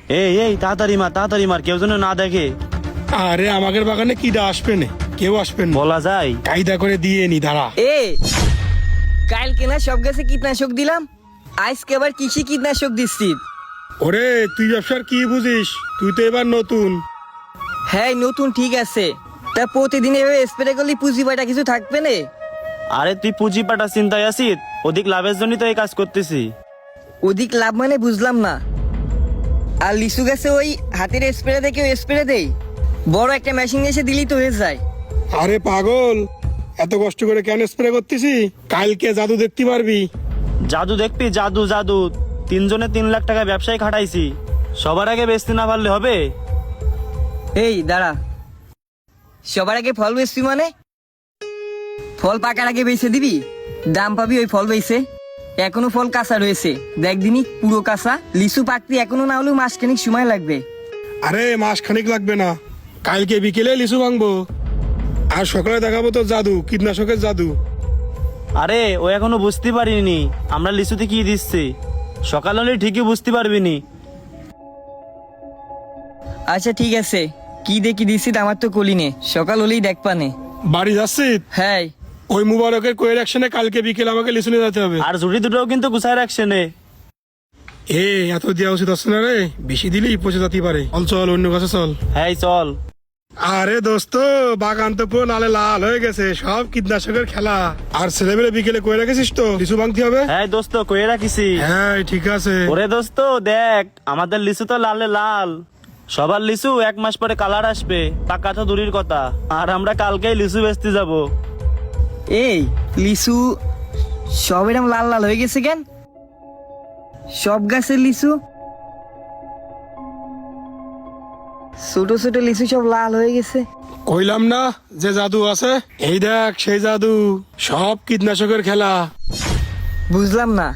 এই এই তাড়াতাড়ি মার কেউ যেন না দেখে। আরে আমাদের বাগানে কিডা আসবে না, কেউ আসবে না, বলা যায়। কায়দা করে দিয়ে নি দাঁড়া। এ কালকে না সব গাছে কীটনাশক দিলাম, আজকে আবার কৃষি কীটনাশক দিচ্ছি। ওরে তুই ব্যবসার কি বুঝিস, তুই তো এবার নতুন। হ্যাঁ নতুন ঠিক আছে, তা প্রতিদিন এভাবে স্প্রে করলে পুঁজি পাটা কিছু থাকবে না? আরে তুই পুঁজি পাটা চিন্তায় আছিস, অধিক লাভের জন্য তো এই কাজ করতেছি। অধিক লাভ মানে বুঝলাম না। আর লিচু গাছে ওই হাতের স্প্রে দিয়ে কেউ স্প্রে দেয়? বড় একটা মেশিন এসে দিলেই তো হয়ে যায়। আরে পাগল, এত কষ্ট করে কেন স্প্রে করতেছি? কালকে জাদু দেখতে পারবি। জাদু দেখবি? জাদু জাদু 3 জনে 3 লাখ টাকা ব্যবসায় খাটাইছি, সবার আগে বেচতে না পারলে হবে? এই দাঁড়া, সবার আগে ফল বেচবি মানে? ফল পাকার আগে বেচে দিবি, দাম পাবি ওই ফল বেচে। এখনো ফল কাঁচা রয়েছে, দেখ দিনই পুরো কাঁচা। লিচু পাকতে এখনো না হলেও মাসখানিক সময় লাগবে। আরে মাস খানিক লাগবে না, কালকে বিকেলে লিচু ভাঙবো, আর সকালে দেখাবো তো জাদু, কীটনাশকের জাদু। আরে ও এখনো বুঝতে পারিনি আমরা লিচুতে কি দিচ্ছি, সকাল হলে ঠিকই বুঝতে পারবি নি। আচ্ছা ঠিক আছে, কি দেখি দিচ্ছি আমার তো কলিনে, সকাল হলেই দেখ পানে। বাড়ি যাচ্ছি, হ্যাঁ ওই মুবারকের কোয়ের অ্যাকশনে কালকে বিকেলে আমাকে লিচু নিয়ে যেতে হবে। আর জুড়ি দুটোও কিন্তু গুছায় রাখছে নে। এত দেওয়া উচিত আসছে না রে, বেশি দিলেই পচে যেতে পারে। চল চল অন্য কাছে চল। হ্যাঁ চল। আরে দোস্ত, বাগান তো পুরো লালে লাল হয়ে গেছে, সব কীটনাশকের খেলা। আর ছেলেমেলে বিকেলে কয়ে রেখেছিস তো লিচু ভাঙতে হবে? হ্যাঁ দোস্ত কয়ে রাখিছি। হ্যাঁ ঠিক আছে। ওরে দোস্ত দেখ, আমাদের লিচু তো লালে লাল, সবার লিচু 1 মাস পরে কালার আসবে, পাকা তো দূরের কথা, আর আমরা কালকেই লিচু বেচতে যাব। এই লিচু সব এরকম লাল লাল হয়ে গেছে কেন? সব গাছের লিচু ছোট ছোট লিচু সব লাল হয়ে গেছে। কইলাম না যে জাদু আছে, এই দেখ সেই জাদু, সব কীটনাশকের খেলা। বুঝলাম না,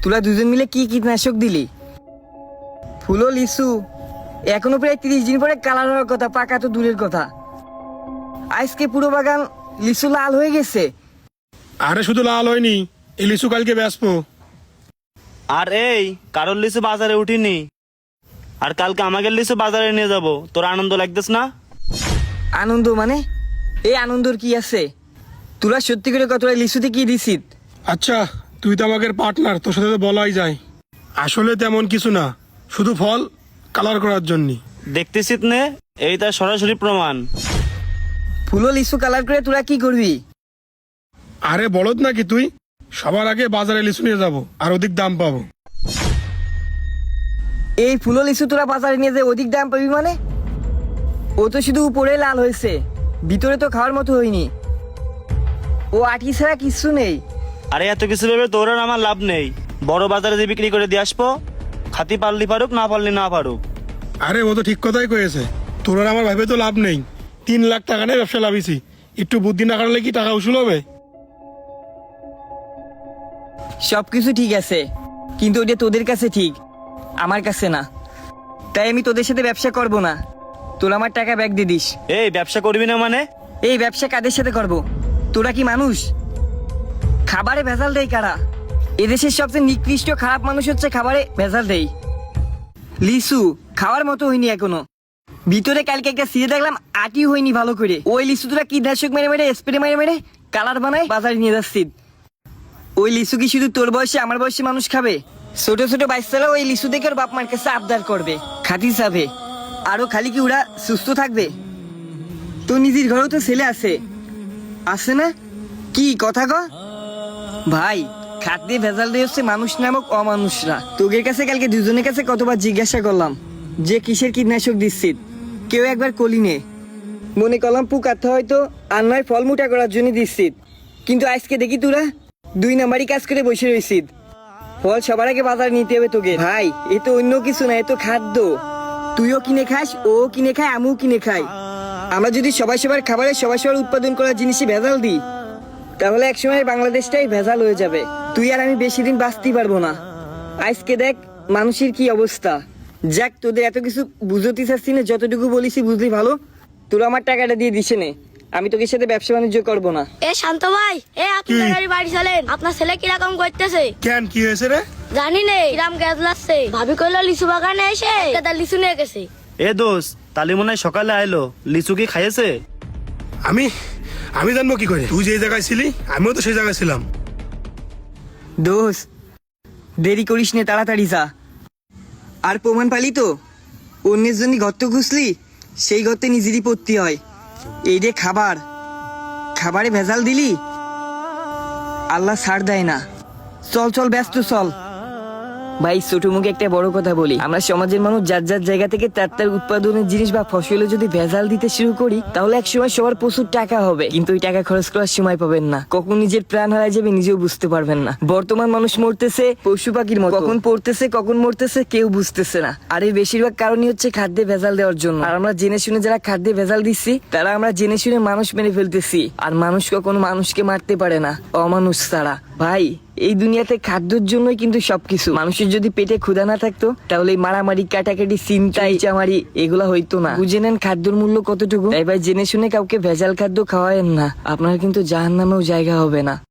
তোরা দুজন মিলে কি কীটনাশক দিলি? ফুলো লিচু এখনো প্রায় 30 দিন পরে কালার হওয়ার কথা, পাকা তো দূরের কথা। আজকে পুরো বাগান লিচু লাল হয়ে গেছে। আরে শুধু লাল হয়নি, এই লিচু কালকে বেচবো। আর এই কারোর লিচু বাজারে উঠিনি, আর কালকে আমাদের লিচু বাজারে নিয়ে যাব, তোর আনন্দ লাগতেছ না? আনন্দ মানে? এই আনন্দর কি আছে? তোরা সত্যি করে কত লিচুতে কি দিছিস? আচ্ছা তুই তো আমাদের পার্টনার, তোর সাথে তো বলাই যায়। আসলে তেমন কিছু না, শুধু ফল কালার করার জন্য। দেখতেছিস নে, এই তার সরাসরি প্রমাণ। ফুলো লিচু কালার করে তোরা কি করবি? আরে বলদ নাকি তুই, সবার আগে বাজারে লিচু নিয়ে যাবো আর অধিক দাম পাবো। এই ফুলো লিচু তোরা বাজারে নিয়ে যায় অধিক দাম পাবি মানে? ও তো শুধু উপরে লাল হয়েছে, ভিতরে তো খাওয়ার মতো হয়নি। ও আটি ছাড়া কিছু নেই। আরে এত কিছু ভেবে তোর আর আমার লাভ নেই, বড় বাজারে দিয়ে বিক্রি করে দিয়ে আসবো, খাতি পারলি পারুক, না পারলি না পারুক। আরে ও তো ঠিক কথাই কয়েছে, তোর আর আমার ভাবে তো লাভ নেই। 3 লাখ টাকা নিয়ে ব্যবসা লাভিছি, একটু বুদ্ধি না কাটলে কি টাকা উসুল হবে? সবকিছু ঠিক আছে, কিন্তু ওটা তোদের কাছে ঠিক, আমার কাছে না। তাই আমি তোদের সাথে ব্যবসা করব না। তোরা আমার টাকা ব্যাক দিয়ে দিস। এই ব্যবসা করবি না মানে? এই ব্যবসা কাদের সাথে করব? তোরা কি মানুষ? খাবারে ভেজাল দেয় কারা? এদেশের সবচেয়ে নিকৃষ্ট খারাপ মানুষ হচ্ছে খাবারে ভেজাল দেয়। লিচু খাওয়ার মতো হয়নি এখনো, ভিতরে কালকে একটা সিরে দেখলাম আটি হয়নি ভালো করে। ওই লিচু তোরা কীটনাশক মেরে মেরে স্প্রে মেরে মেরে কালার বানায় বাজারে নিয়ে যাচ্ছিস। ওই লিচু কি শুধু তোর বয়সে আমার বয়সে মানুষ খাবে? ছোট ছোট বাচ্চারা ওই লিচু দেখে ওর বাপ মার কাছে আবদার করবে, খাতি চাবে। আরো খালি কি ওরা সুস্থ থাকবে? তোর নিজের ঘরেও তো ছেলে আছে না? কি কথা ক ভাই? খাদ্যে ভেজাল দিয়ে হচ্ছে মানুষ নামক অমানুষরা। তোদের কাছে কালকে দুজনের কাছে কতবার জিজ্ঞাসা করলাম যে কিসের কীটনাশক দিচ্ছিস, কেউ একবার কলি নে। মনে করলাম পুকাতে হয়তো আর নয় ফল মোটা করার জন্য দিচ্ছিস, কিন্তু আজকে দেখি তোরা 2 নাম্বারই কাজ করে বসে রয়েছিস। ফল সবার আগে বাজারে নিতে হবে তোকে ভাই, এ তো অন্য কিছু না, এ তো খাদ্য। তুইও কিনে খাস, ও কিনে খায়, আমিও কিনে খাই। আমরা যদি সবাই সবার খাবারে সবাই সবার উৎপাদন করা জিনিসই ভেজাল দিই, তাহলে একসময় বাংলাদেশটাই ভেজাল হয়ে যাবে। তুই আর আমি বেশি দিন বাঁচতেই পারবো না। আজকে দেখ মানুষের কি অবস্থা। যাক তোদের এত কিছু বুঝতে চাচ্ছি না, যতটুকু বলিসি বুঝলি ভালো। তোরা আমার টাকাটা দিয়ে দিছে নে, আমি তোকে সাথে ব্যবসা বাণিজ্য করবো না। এ শান্ত ভাই, এ আপনি কি? তাড়াতাড়ি বাড়ি চলেন। আপনার ছেলে কিরকম করতেছে কেন কি হয়েছে রে? জানি নে, কিরাম গ্যাস লাগছে। ভাবি কইলো লিচু বাগানে এসে একটা লিচু নিয়ে গেছে। এ দোষ, তালি মনে হয় সকালে আইলো, লিচু কি খাইয়েছে? আমি আমি জানবো কি করে? তুই যে জায়গায় ছিলি আমিও তো সেই জায়গায় ছিলাম। দোষ, দেরি করিস নে, তাড়াতাড়ি যা। আর প্রমাণ পালি তো? অন্যের জন্য গর্ত ঘুষলি, সেই গর্তে নিজেরই পড়তে হয়। এই রে খাবার, খাবারে ভেজাল দিলি, আল্লাহ ছাড় দেয় না। চল চল, ব্যস্ত চল। ভাই ছোট মুখে একটা বড় কথা বলি, আমরা সমাজের মানুষ যার যার জায়গা থেকে তার উৎপাদনের জিনিস বা ফসলে যদি ভেজাল দিতে শুরু করি, তাহলে এক সময় সবার প্রচুর টাকা হবে, কিন্তু ওই টাকা খরচ করার সময় পাবেন না। কখন নিজের প্রাণ হারায় যাবে নিজেও বুঝতে পারবেন না। বর্তমান মানুষ মরতেছে পশু পাখির মতো, কখন পড়তেছে কখন মরতেছে কেউ বুঝতেছে না। আর এর বেশিরভাগ কারণই হচ্ছে খাদ্যে ভেজাল দেওয়ার জন্য। আর আমরা জেনে শুনে যারা খাদ্যে ভেজাল দিচ্ছি, তারা আমরা জেনে শুনে মানুষ মেরে ফেলতেছি। আর মানুষ কখনো মানুষকে মারতে পারে না, অমানুষ ছাড়া। ভাই এই দুনিয়াতে খাদ্যের জন্যই কিন্তু সবকিছু। মানুষের যদি পেটে ক্ষুধা না থাকতো, তাহলে এই মারামারি, কাটাকাটি, চিন্তাই, চামারি এগুলা হইতো না। বুঝে নেন খাদ্যর মূল্য কতটুকু। তাই ভাই জেনে শুনে কাউকে ভেজাল খাদ্য খাওয়ায়েন না, আপনার কিন্তু জাহান্নামেও জায়গা হবে না।